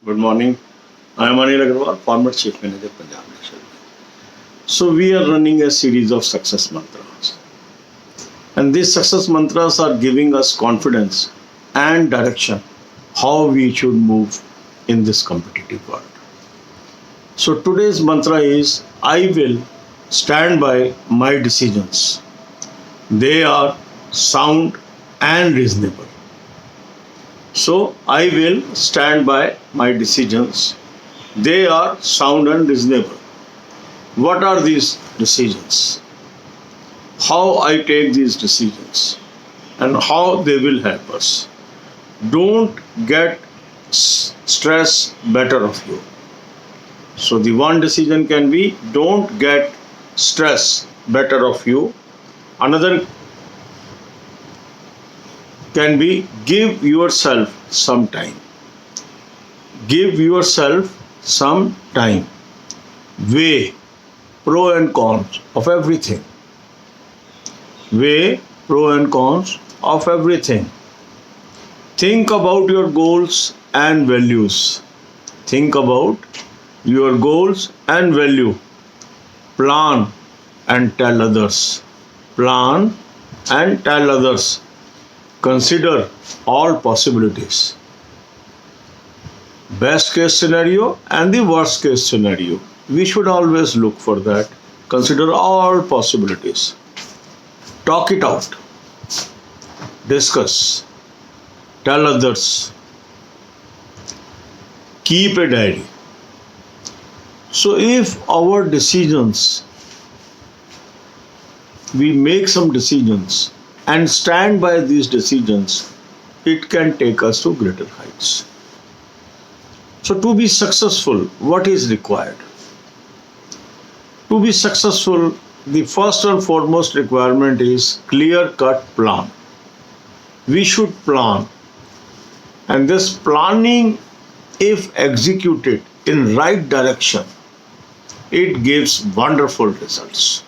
Good morning. I am Anil Agarwal, former Chief Manager, Punjab National Bank. So we are running a series of success mantras. And these success mantras are giving us confidence and direction how we should move in this competitive world. So today's mantra is, I will stand by my decisions. They are sound and reasonable. So I will stand by my decisions. They are sound and reasonable. What are these decisions? How I take these decisions and how they will help us. Don't get stress better of you. So the one decision can be, don't get stress better of you. Another can be, give yourself some time. Give yourself some time. Weigh pro and cons of everything. Weigh pro and cons of everything. Think about your goals and values. Think about your goals and value. Plan and tell others. Plan and tell others. Consider all possibilities. Best case scenario and the worst case scenario. We should always look for that. Consider all possibilities. Talk it out. Discuss. Tell others. Keep a diary. So if our decisions, we make some decisions and stand by these decisions, it can take us to greater heights. So to be successful, what is required? To be successful, the first and foremost requirement is clear-cut plan. We should plan. And this planning, if executed in right direction, it gives wonderful results.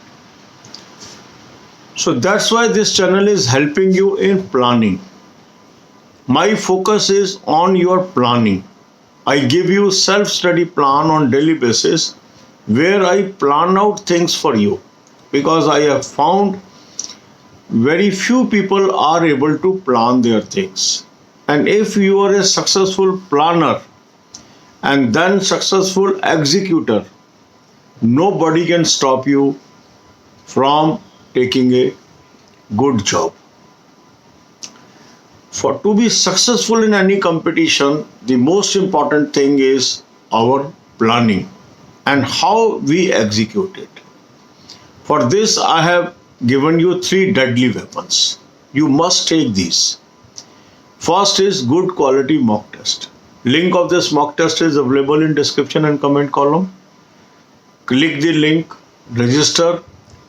So that's why this channel is helping you in planning. My focus is on your planning. I give you self-study plan on daily basis where I plan out things for you, because I have found very few people are able to plan their things. And if you are a successful planner and then successful executor, nobody can stop you from taking a good job. To be successful in any competition, the most important thing is our planning and how we execute it. For this, I have given you 3 deadly weapons. You must take these. First is good quality mock test. Link of this mock test is available in description and comment column. Click the link, register,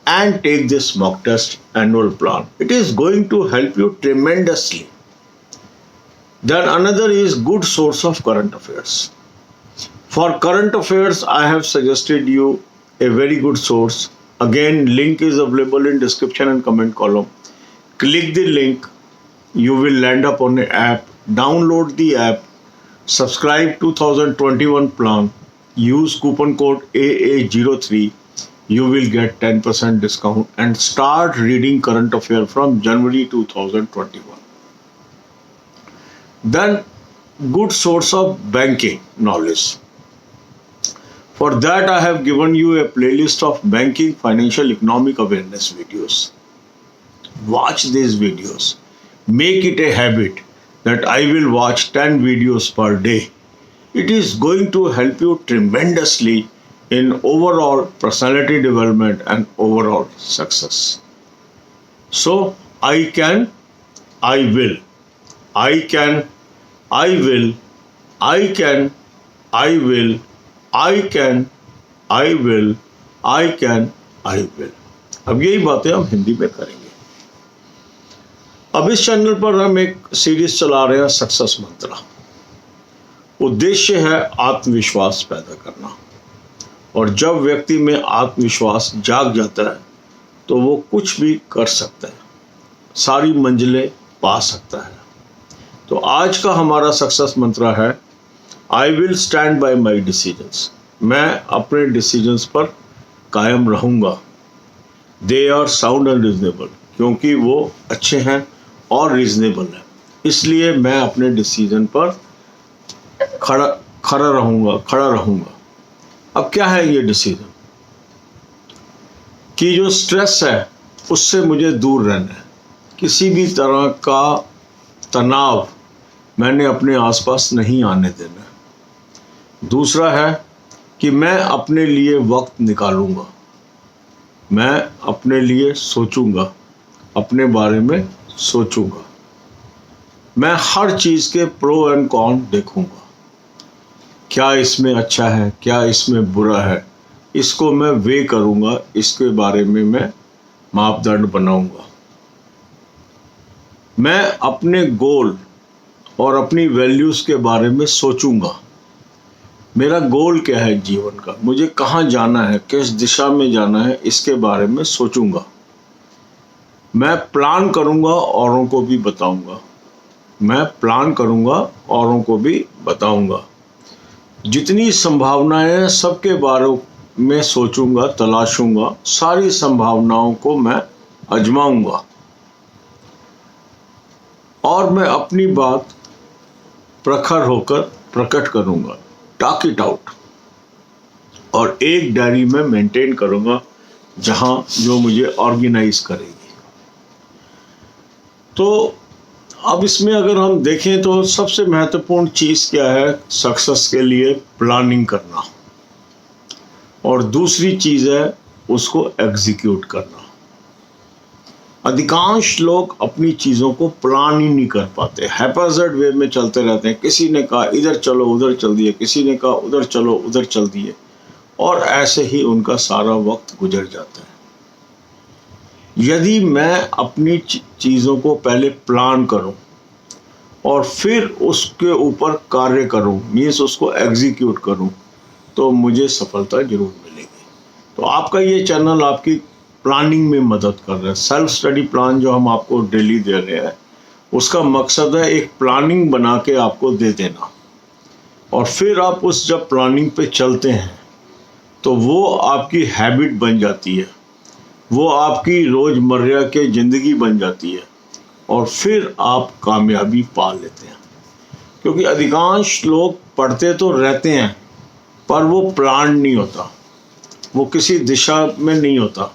and take this mock test annual plan. It is going to help you tremendously. Then another is good source of current affairs. For current affairs, I have suggested you a very good source. Again, link is available in description and comment column. Click the link. You will land up on an app. Download the app. Subscribe 2021 plan. Use coupon code AA03. You will get 10% discount and start reading current affairs from January 2021. Then good source of banking knowledge. For that, I have given you a playlist of banking, financial, economic awareness videos. Watch these videos. Make it a habit that I will watch 10 videos per day. It is going to help you tremendously in overall personality development and overall success. So, I can, I will. I can, I will. I can, I will. I can, I will. I can, I will. अब यही बातें हम हिंदी में करेंगे. अब इस channel पर हम एक सीरीज चला रहे हैं सक्सेस मंत्रा. उद्देश्य है आत्मविश्वास पैदा करना. और जब व्यक्ति में आत्मविश्वास जाग जाता है तो वो कुछ भी कर सकता है, सारी मंजिलें पा सकता है. तो आज का हमारा सक्सेस मंत्र है, I will stand by my decisions, मैं अपने डिसीजंस पर कायम रहूँगा। They are sound and reasonable, क्योंकि वो अच्छे हैं और रीजनेबल है, इसलिए मैं अपने डिसीजन पर खड़ा रहूँगा। अब क्या है ये डिसीजन कि जो स्ट्रेस है उससे मुझे दूर रहना है, किसी भी तरह का तनाव मैंने अपने आसपास नहीं आने देना है। दूसरा है कि मैं अपने लिए वक्त निकालूंगा, मैं अपने लिए सोचूंगा, अपने बारे में सोचूंगा, मैं हर चीज़ के प्रो एंड कॉन देखूंगा, क्या इसमें अच्छा है, क्या इसमें बुरा है, इसको मैं वे करूंगा, इसके बारे में मैं मापदंड बनाऊंगा। मैं अपने गोल और अपनी वैल्यूज़ के बारे में सोचूंगा, मेरा गोल क्या है जीवन का, मुझे कहाँ जाना है, किस दिशा में जाना है, इसके बारे में सोचूंगा। मैं प्लान करूंगा, औरों को भी बताऊंगा, मैं प्लान करूंगा, औरों को भी बताऊंगा। जितनी संभावनाएं हैं सबके बारे में सोचूंगा, तलाशूंगा, सारी संभावनाओं को मैं आजमाऊंगा और मैं अपनी बात प्रखर होकर प्रकट करूंगा, टॉक इट आउट, और एक डायरी में मेंटेन करूंगा जहां जो मुझे ऑर्गेनाइज करेगी। तो अब इसमें अगर हम देखें तो सबसे महत्वपूर्ण चीज़ क्या है सक्सेस के लिए, प्लानिंग करना, और दूसरी चीज़ है उसको एग्जीक्यूट करना। अधिकांश लोग अपनी चीज़ों को प्लान ही नहीं कर पाते, हैप्पीज़र्ड वे में चलते रहते हैं। किसी ने कहा इधर चलो उधर चल दिए, किसी ने कहा उधर चलो उधर चल दिए, और ऐसे ही उनका सारा वक्त गुजर जाता है। यदि मैं अपनी चीज़ों को पहले प्लान करूं और फिर उसके ऊपर कार्य करूं, मीन्स उसको एग्जीक्यूट करूं, तो मुझे सफलता जरूर मिलेगी। तो आपका ये चैनल आपकी प्लानिंग में मदद कर रहा है। सेल्फ स्टडी प्लान जो हम आपको डेली दे रहे हैं, उसका मकसद है एक प्लानिंग बना के आपको दे देना, और फिर आप उस जब प्लानिंग पे चलते हैं तो वो आपकी हैबिट बन जाती है, वो आपकी रोज़मर्रा के ज़िंदगी बन जाती है, और फिर आप कामयाबी पा लेते हैं। क्योंकि अधिकांश लोग पढ़ते तो रहते हैं पर वो प्लान नहीं होता, वो किसी दिशा में नहीं होता,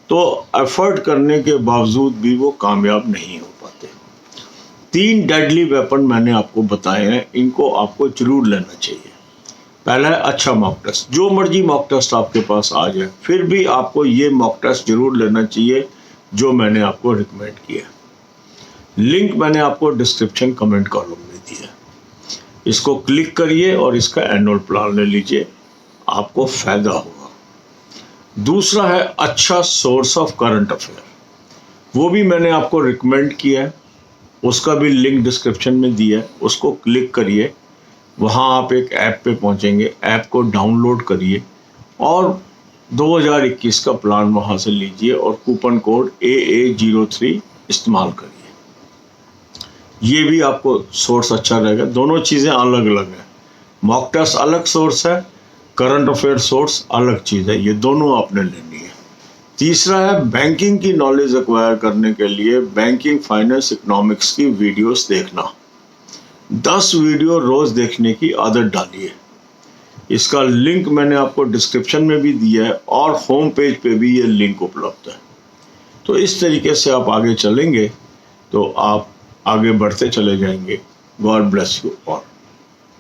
तो एफर्ट करने के बावजूद भी वो कामयाब नहीं हो पाते। 3 डेडली वेपन मैंने आपको बताए हैं, इनको आपको जरूर लेना चाहिए। पहला है अच्छा मॉक टेस्ट, जो मर्जी मॉक टेस्ट आपके पास आ जाए, फिर भी आपको ये मॉक टेस्ट जरूर लेना चाहिए जो मैंने आपको रिकमेंड किया। लिंक मैंने आपको डिस्क्रिप्शन कमेंट कॉलम में दिया, इसको क्लिक करिए और इसका एनुअल प्लान ले लीजिए, आपको फायदा होगा। दूसरा है अच्छा सोर्स ऑफ करंट अफेयर, वो भी मैंने आपको रिकमेंड किया है, उसका भी लिंक डिस्क्रिप्शन में दिया है, उसको क्लिक करिए, वहाँ आप एक ऐप पे पहुँचेंगे, ऐप को डाउनलोड करिए और 2021 का प्लान वहाँ से लीजिए और कूपन कोड AA03 इस्तेमाल करिए। ये भी आपको सोर्स अच्छा रहेगा। दोनों चीज़ें अलग अलग हैं, मॉक टेस्ट अलग सोर्स है, करंट अफेयर सोर्स अलग चीज़ है, ये दोनों आपने लेनी है। तीसरा है बैंकिंग की नॉलेज एक्वायर करने के लिए बैंकिंग, फाइनेंस, इकोनॉमिक्स की वीडियोस देखना। 10 वीडियो रोज़ देखने की आदत डालिए। इसका लिंक मैंने आपको डिस्क्रिप्शन में भी दिया है और होम पेज पे भी ये लिंक उपलब्ध है। तो इस तरीके से आप आगे चलेंगे तो आप आगे बढ़ते चले जाएंगे। God bless you all.